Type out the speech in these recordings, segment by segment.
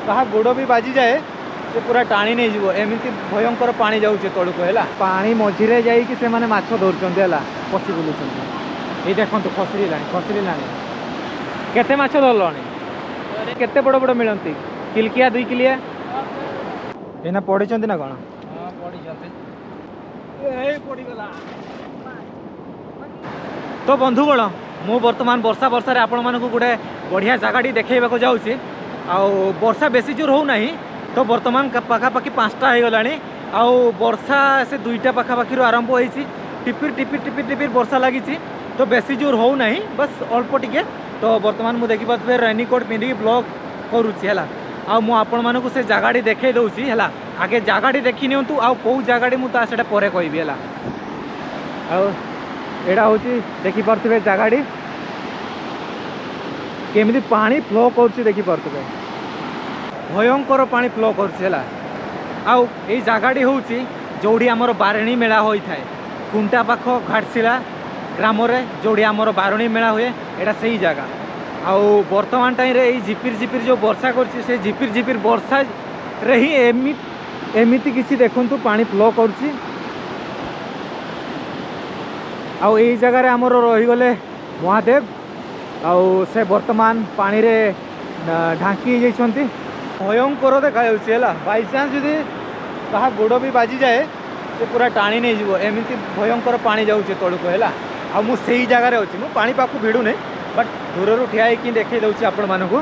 कहा गोड़ भी बाजी जाए से पूरा टाणी नहीं जीवो एमती भयंकर पानी जाऊे तौक है पानी मझीरे जाइए से माने माछ धरुंच है पशि बुलूँ ये देखो खसला केते माछ धरल केते बड़ बड़ मिलती किलकिया 2 किलिया एना पढ़ी ना कौन तो बंधुगण मु बर्तमान वर्षा वर्षा आपण मानक गोटे बढ़िया जगह देखा जाऊँगी आउ वर्षा बेसी जोर हो ना तो बर्तमान पखापाखि 5टा हो गला आउ वर्षा से 2टा पखापाखि आरंभ होती टिपिर टिपिर टिपिर टिपिर वर्षा लगी तो बेसी जोर हो ना बस अल्प टिके तो बर्तमान मुझे देखिए रेनिकोट पिंधिकी ब्लॉग करुच्ची है आपण मानक से जगह देखे दूसरी है आगे जगह देखी नियंतु आउ कौ जगह मुझे पर कहबी है एटा हूँ देखिपे जगह केमी पानी फ्लो कर देखिपे भयंकर पानी फ्लो कर जगह हूँ जोड़ी आमर बारिणी मेला होता है कुंटा पाख घाटशिला ग्राम जोड़ी आमर बारिणी मेला हुए यहाँ से ही जगह आउ बर्तमान टाइम रे झिपिर झिपिर जो वर्षा कर झिपिर झिपिर वर्षा रे ही एमती किसी देखु पानी फ्लो कर जगह आमर रहीगले महादेव आउ से बर्तमान पानी रे ढांकी जाइछंती भयंकर देखा बाईचान्स जदि कहा गोड़ भी बाजी जाए से पूरा टाणी नहीं जीवो एमती भयंकर पानी जाऊे तौक है मुझे जगार अच्छी मुझे पानी पाख भिड़ू नहीं बट दूर ठिया होकर देखे दूसरी आपण मानक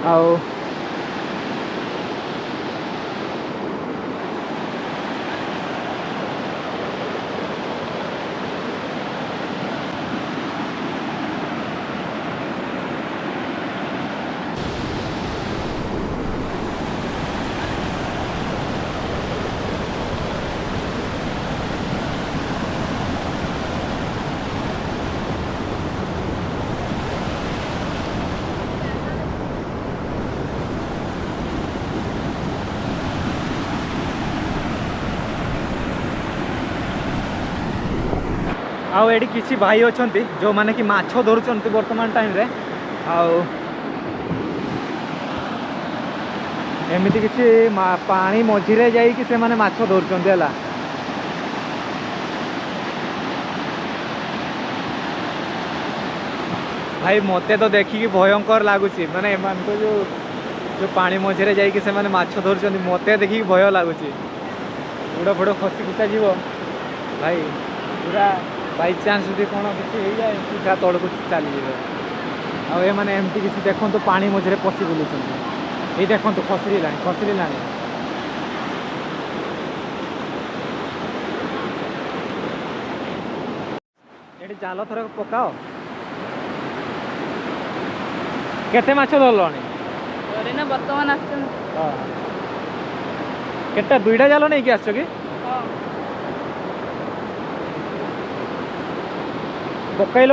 आउ आउ एडी किसी भाई अच्छा जो माने कि माछ धरुंच वर्तमान टाइम रे आउ एमती किसी पानी मझीरे जाइए से माने माछ धरुंच है भाई मते तो देखिकी भयंकर लगुच माने को जो पानी मझीरे जाइए से माने माछ धरुंच मते देखिकी भय लगुच गोड़ फोड़ खसी खुसा जीव भाई पूरा बाई चान्स जब कौन किसी हो जाए सीधा तौक चलीजे आने एमती किसी देखो तो पानी मझे पशि बुलूँ ये देखो खसला ये जाल थर पकाओ केते माछ धरल बर्तमान केटा 2टा जाल नहीं कि आस कि पकईल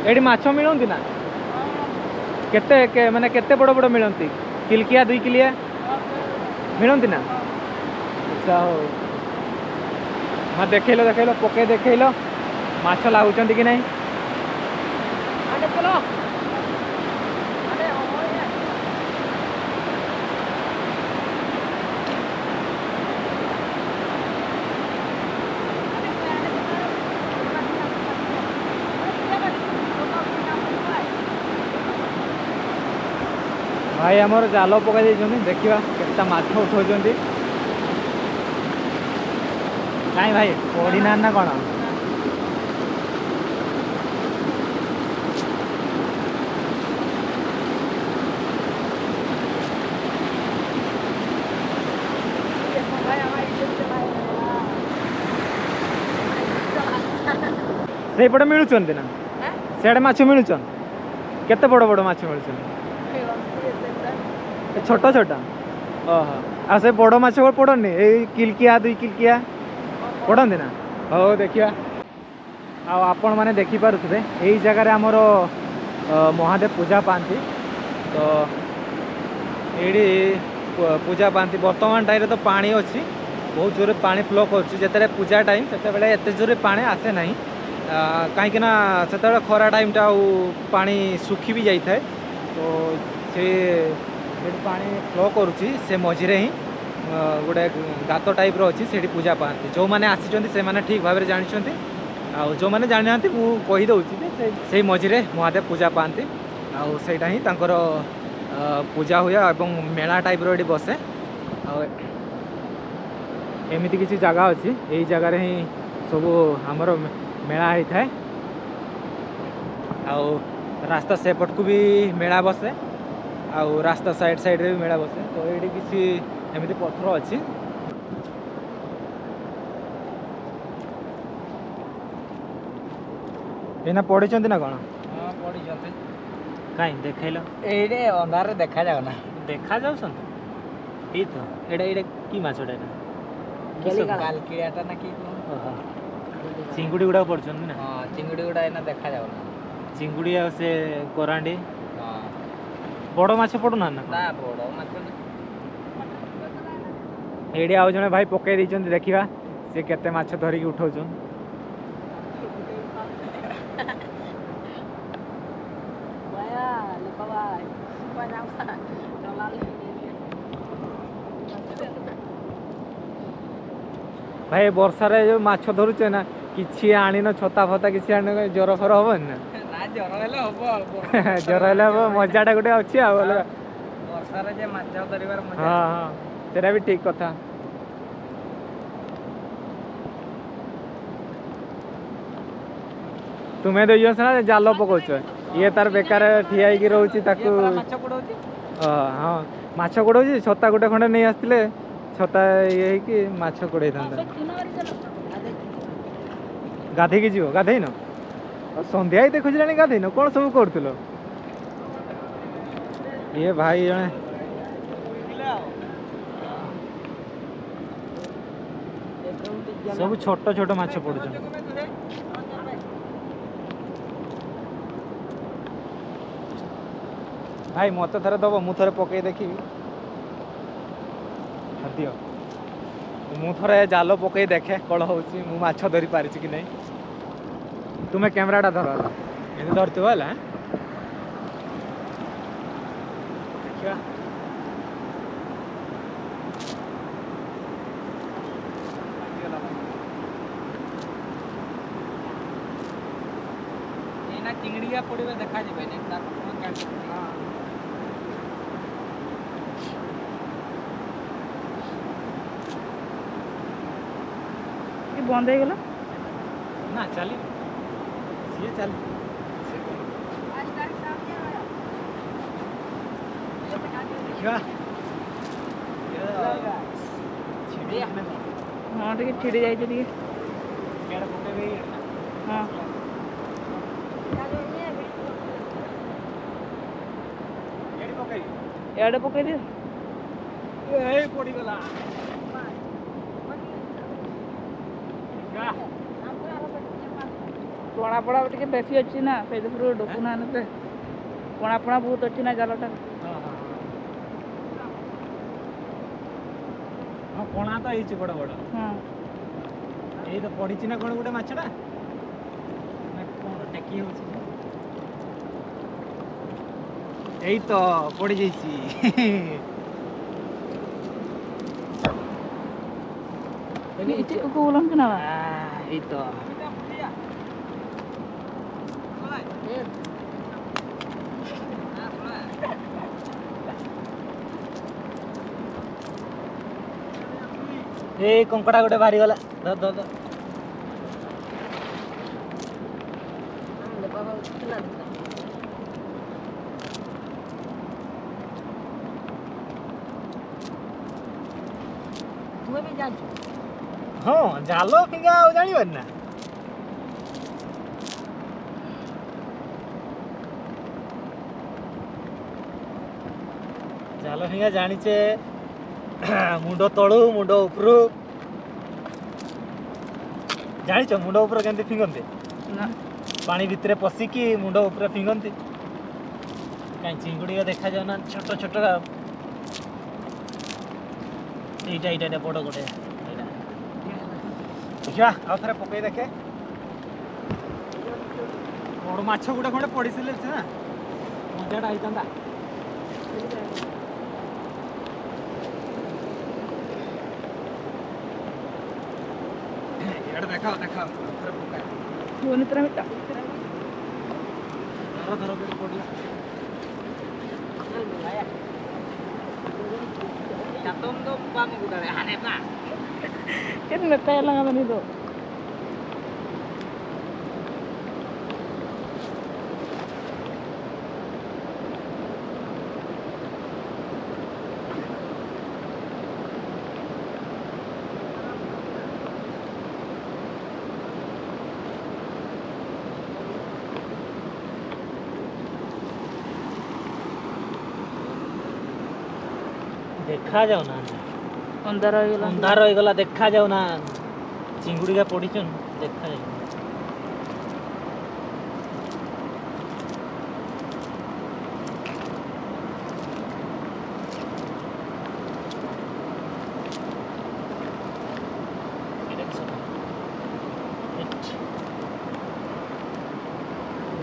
एडी माछ मिलती ना केते माने केते बड़ बड़ मिलती किलकिया 2 किलिया मिलती ना अच्छा हो हाँ देखल पके देखल माछ लगुंट कि नहीं भाई आमर जाल पकई देखा केता माछ उठाऊँ कहीं भाई पड़ी ना कौन से पटे मिलुचंती ना सियाड़े माछ मिलुचन केते बड़ बड़ माछ मिलुचन छोटा छोटा ओहो आ से बड़ माछ पड़नी ये किलकिया 2 किलकिया पड़ती ना हो देखिया आपण मैंने देखिपे यही जगह आमर महादेव पूजा पाती तो ये पूजा पाती बर्तमान टाइम तो पानी अच्छी बहुत जोर पानी फ्लो कर पूजा टाइम से एत जोर पानी आसे ना कहीं से खरा टाइमटा पानी सुखी भी जाए तो से पानी फ्लो करुच्ची से मझिरे ही गोटे गात टाइप अच्छी से पूजा पाती जो मैंने आसी से मैंने ठीक भाव जानते जो मैंने जानी ना मुझे से मझिरे महादेव पूजा पाती आईटा ही तांकर पूजा हुए और मेला टाइप रो बसे एमती किसी जगह अच्छी यही जगार ही सब आमर मेला होता है रास्ता सेपट को भी मेला बसे आउ रास्ता साइड साइड रे भी मेला बसे तो ये किसी एमती पत्थर अच्छी एना पढ़ी ना कौन हाँ पढ़ी कहीं देखल ये अंधार देखा जाओ ना देखा जाऊ तो एटा कि माछटा कालकिड़ियाटा ना कि चिंगुड़ी गुड़ा पड़छन ना हाँ चिंगुड़ी गुड़ा एना देखा जाओ ना चिंगुड़ी आ से कोरांडी हाँ बड़ माछ पड़ुना ना ना बड़ माछ एडी आउ जने भाई पकई दैछन देखिबा से केते माछ धरि के उठाउछन Vaya, lupa vai. Vai não, lá भाई वर्षा रे जो माछ धरुचे ना किछि आनिन छता फता किछि आनिन जर फर हबन ना ना जर हेले हबो अल्प जर हेले मजाटा गुटे अछि आ वर्षा रे जे माछ धरिबार मजा हाँ हाँ सेटा भी ठीक कथा तुम्हें दे ना जाल पकाउछ ये तार बेकार ठिया होगी रोची ताकू माछ पड़ौची हाँ माछ गोड़ाऊँ छता गोटे खंडे नहीं आसते छता ये कि माछ गोड़े था गाधे जीव गाधेन संध्या ही देखुच गाधेन कौन सब कर ये भाई जने सब छोट छोट माछ पड़ुछ भाई मत थे दब मु थे पकई देखी दियो मु थे जाल पकई देखे कौन हूँ मु माछ धरी पारि कि नहीं तुम्हें कैमराटा धर ये धरथिव है देखिया एना चिंगड़िया पड़िबे देखा जेबे ने तार कोन काट बंद हो गला ना चली सी चली हाँ टे छिड़ी जाइए हाँ एडे पकई दियो पड़गला पणापड़ा टे बेसी अच्छी ना से डुकुना पणापड़ा बहुत अच्छी ना जालटा हाँ पणा तो ये बड़ बड़ हाँ ये तो पड़ी ना कौन गोटे मछटा कौन टेकी हो यही तो पड़ी जाइए बोलन के ना यही तो ए कंकड़ा गोटे बाहरी गला धर धर धर तुम्हें भी जान हाँ जाल फिंगा जान ना जाल फिंगा जानीचे मुंड तलू मुंड उपरू जाच मुंड उपर के फिंगते ना पानी भितर पशिकी मुंड उपर फिंगती कहीं चिंगुड़ी देखा जाऊना छोट छोट ये बड़ गोटे देखा आउ थे पकई देखे ବଡ଼ ମାଛ ଗୁଡ଼ା ଖଣ୍ଡେ ପଡ଼ିଥିଲେ ସିନା ମଜାଟା ହେଇଥାନ୍ତା। ଇଆଡ଼େ ଦେଖାଅ ଦେଖାଅ Bonito ramita. ଧର ଧର କରି ପଡ଼ିଲା। Jatuh tuh pamuk udah aneh pak. Kan ngeteh lang naman ito. ଦେଖା ଯାଉନା Ondar ହେଇଗଲା। ଅନ୍ଧାର ହେଇଗଲା ଦେଖା ଯାଉନା ଚିଙ୍ଗୁଡିକା ପଡ଼ିଛନ୍ ଦେଖା ଯାଉନା।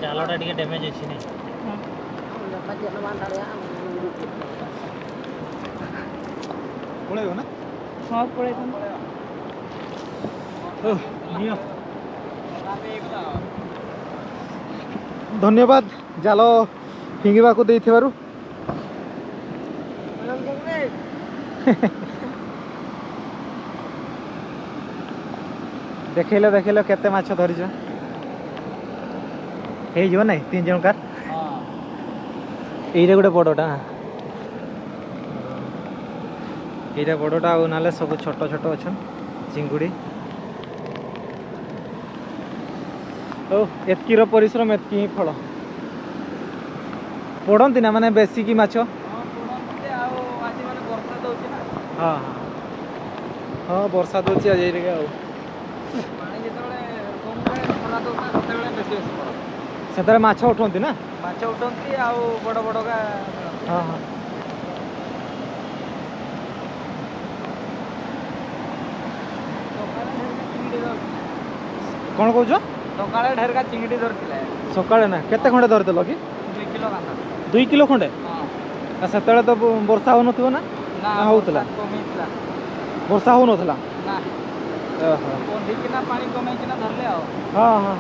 ଜାଲଟା ଟିକେ ଡ୍ୟାମେଜ୍ ଅଛି ନାଇଁ ପଳେଇବ ନା ହଁ ପଳେଇଥାନ୍ତା। ନିଅ ଧନ୍ୟବାଦ ଜାଲ ଫିଙ୍ଗିବାକୁ ଦେଇଥିବାରୁ। ଦେଖେଇଲ ଦେଖେଇଲ କେତେ ମାଛ ଧରିଛ ହେଇଯିବ ନାଇଁ 3 ଜଣକାର। ଏଇଟା ଗୋଟେ ବଡ଼ଟା ଏଇଟା ବଡ଼ଟା ଆଉ ନହେଲେ ସବୁ ଛୋଟ ଛୋଟ ଅଛନ୍ ଚିଙ୍ଗୁଡ଼ି। ହଉ ଏତ୍କିର ପରିଶ୍ରମ ଏତ୍କି ହିଁ ଫଳ। ପଡ଼ନ୍ତି ନା ମାନେ ବେଶୀକି ମାଛ। ଆଉ ଆଜି ମାନେ ବର୍ଷା ଦଉଛି ନା ହଁ ହଁ ହଁ ବର୍ଷା ଦେଉଛି ଆଜି ଟିକେ ଆଉ ପାଣି ଯେତେବେଳେ ସମୁଦ୍ରରେ ଖରା ଦଉଥିଲା ସେତେବେଳେ ବେଶୀ ବେଶୀ ପଡେ। ସେଥିରେ ମାଛ ଉଠନ୍ତି ନା। ମାଛ ଉଠନ୍ତି ଆଉ ବଡ଼ ବଡ଼କା ମିଳନ୍ତି। ହଁ ହଁ ସକାଳେ ଢେରକା ଚିଙ୍ଗିଡ଼ି ଧରିଥିଲା। କ'ଣ କହୁଛ? ସକାଳେ ଢେରକା ଚିଙ୍ଗିଡ଼ି ଧରିଥିଲା। ସକାଳେ ନା କେତେ ଖଣ୍ଡେ ଧରିଦେଲ କି? 2 କିଲୋ କାନ୍ଦ। 2 କିଲୋ ଖଣ୍ଡେ? ହଁ ଆଉ ସେତେବେଳେ ତ ବର୍ଷା ହେଉନଥିବ ନା? ନା ନା ହଉଥିଲା? କମେଇଥିଲା ବର୍ଷା ହେଉନଥିଲା? ନା ଓହୋ ବନ୍ଧିକିନା ପାଣି କମେଇକିନା ଧରିଲେ ଆଉ। ହଁ ହଁ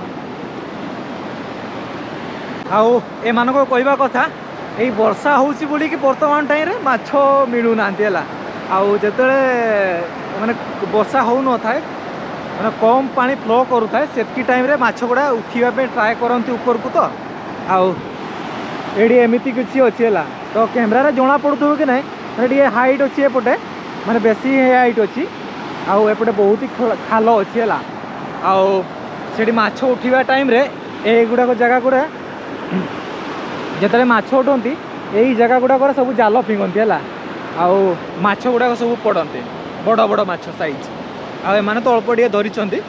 ଆଉ ଏମାନଙ୍କ କହିବା କଥା ଏଇ ବର୍ଷା ହେଉଛି ବୋଲିକି ବର୍ତ୍ତମାନ ଟାଇମ୍ରେ ମାଛ ମିଳୁନାହାନ୍ତି ହେଲା। ଆଉ ଯେତେବେଳେ ମାନେ ବର୍ଷା ହେଉନଥାଏ ମାନେ କମ୍ ପାଣି ଫ୍ଲୋ କରୁଥାଏ ସେତିକି ଟାଇମ୍ରେ ମାଛ ଗୁଡ଼ା ଉଠିବା ପାଇଁ ଟ୍ରାଏ କରନ୍ତି ଉପରକୁ। ତ ଆଉ ଏଇଠି ଏମିତି କିଛି ଅଛି ହେଲା ତ କ୍ୟାମେରାରେ ଜଣାପଡ଼ୁଥିବ କି ନାହିଁ ମାନେ ଟିକେ ହାଇଟ୍ ଅଛି ଏପଟେ ମାନେ ବେଶୀ ହାଇଟ୍ ଅଛି ଆଉ ଏପଟେ ବହୁତ ଖାଲ ଅଛି ହେଲା। ଆଉ ସେଠି ମାଛ ଉଠିବା ଟାଇମ୍ରେ ଏଇଗୁଡ଼ାକ ଜାଗା ଗୁଡ଼ା ଯେତେବେଳେ ମାଛ ଉଠନ୍ତି ଏଇ ଜାଗା ଗୁଡ଼ାକରେ ସବୁ ଜାଲ ଫିଙ୍ଗନ୍ତି ହେଲା। ଆଉ ମାଛ ଗୁଡ଼ାକ ସବୁ ପଡ଼ନ୍ତି ବଡ଼ ବଡ଼ ମାଛ ସାଇଜ୍। ଆଉ ଏମାନେ ତ ଅଳ୍ପ ଟିକେ ଧରିଛନ୍ତି।